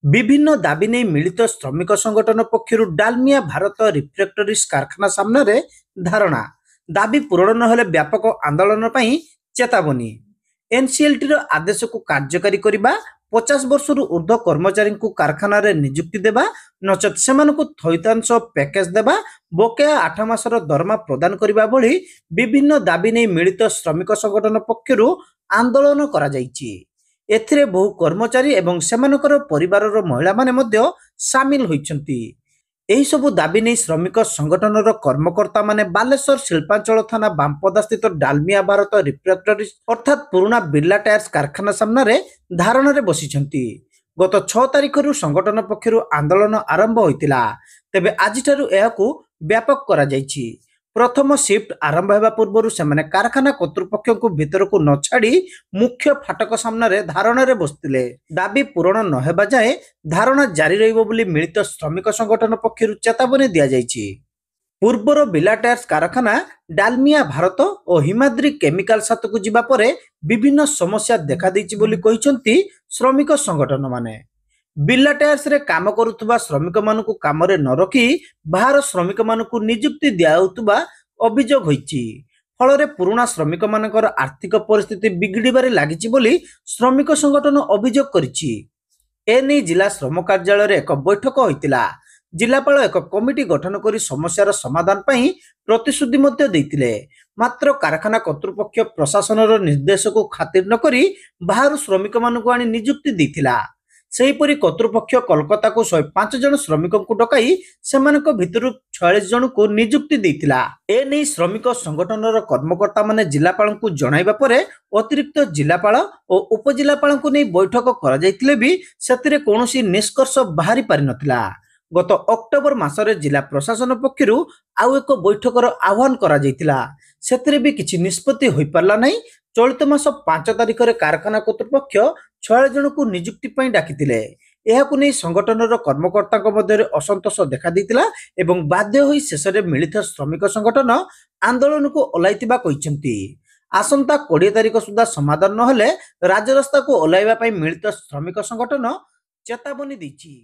विभिन्न दाबी नहीं मिलित श्रमिक संगठन पक्षर डालमिया भारत रिफ्रेक्टरीज कारखाना सामने धारणा दाबी पूरण नहेले व्यापक आंदोलन पर चेतावनी एनसीएलटी आदेश को कार्यकारी करने 50 वर्ष ऊर्ध्व कर्मचारी को कारखाना निजुक्ति देवा नचेत से थैतांश पैकेज देवा बकेया 8 मासर दरमा प्रदान करने भली विभिन्न दाबी नहीं मिलित श्रमिक संगठन पक्षर आंदोलन करा जायछि। एथिरे बहु कर्मचारी एवं सेमानकर परिवारर महिला माने मध्य सामिल होइछन्ति। एही सबु दाबी नै श्रमिक संगठनर कर्मकर्ता माने बालेश्वर शिल्पांचल थाना बामपदा स्थित डालमिया भारत रिफ्रेक्टरीज अर्थात पुराना बिरला टायर्स कारखाना सामने धारणा रे बसिछन्ति। गत 6 तारिखरु संगठन पक्षरु आंदोलन आरंभ होइतिला, तेबे आजिठारु एहाकु व्यापक करा जायछि। प्रथम शिफ्ट आरंभ होगा पूर्व से कारखाना कर्तृपक्ष को भीतर को न छाड़ी मुख्य फाटक सामने धारणा रे बसते दाबी पूरण न हेबा जाए धारणा जारी रहिबो बोली मिलित श्रमिक संगठन पक्षरु चेतावनी दिया जायछि। पूर्वर बिला टायर्स कारखाना डालमिया भारत और हिमाद्री केमिकल सात को जिबा परे विभिन्न समस्या देखा दैछि बोली कहिसंती श्रमिक संगठन माने। बिरला टायर्स रे काम करुवा श्रमिक मानकु काम रे न रखी बाहर श्रमिक मानकु नियुक्ति दियाउतबा अभियोग होइछि। फल रे पुराना श्रमिक मानकर आर्थिक परिस्थिति बिगड़िबारे लागिछि बोली श्रमिक संगठन अभियोग करिछि। एने जिला श्रम कार्यालय रे एक बैठक होइतिला। जिलापाल एक कमिटी गठन करी समस्यार समाधान पई प्रतिश्रुति मध्य दैतिले, मात्र कारखाना कर्तृपक्ष प्रशासनर निर्देश को खातिर न करी बाहर श्रमिक मानकु आनी नियुक्ति दैतिला। सेहीपरि कर्तृपक्ष कोलकाता को 105 जन श्रमिक को डकाई सेमानक भितर 46 जन को नियुक्ति देइतिला। ए नै श्रमिक संगठनर कर्मकर्ता माने जिलापाल को जणाइबा परे अतिरिक्त जिलापाल और उपजिलापाल को नै बैठक करा जायतिले भी सेतिरे कोनोसी निष्कर्ष बाहरी पारि नथिला। गत अक्टोबर मासरे जिला प्रशासन पक्षरु आउ एक बैठकर आह्वान करा जायतिला, सेतिरे भी किछि निष्पत्ति होई पारला नै। चलित मास 5 तारिख रे कारखाना कर्तृपक्ष 6 जन को नियुक्ति पई डाकितिले। एहाकु नै संगठनर कर्मकर्ता मध्य असंतोष देखा दैतिला एवं बाध्य होई शेषरे मिलित श्रमिक संगठन आंदोलन को ओलाइतिबा कहिसंती। आसंता 20 तारिख सुधा समाधान नहेले राजरास्ता को ओलाइबा पई मिलित श्रमिक संगठन चेतावनी दैछि।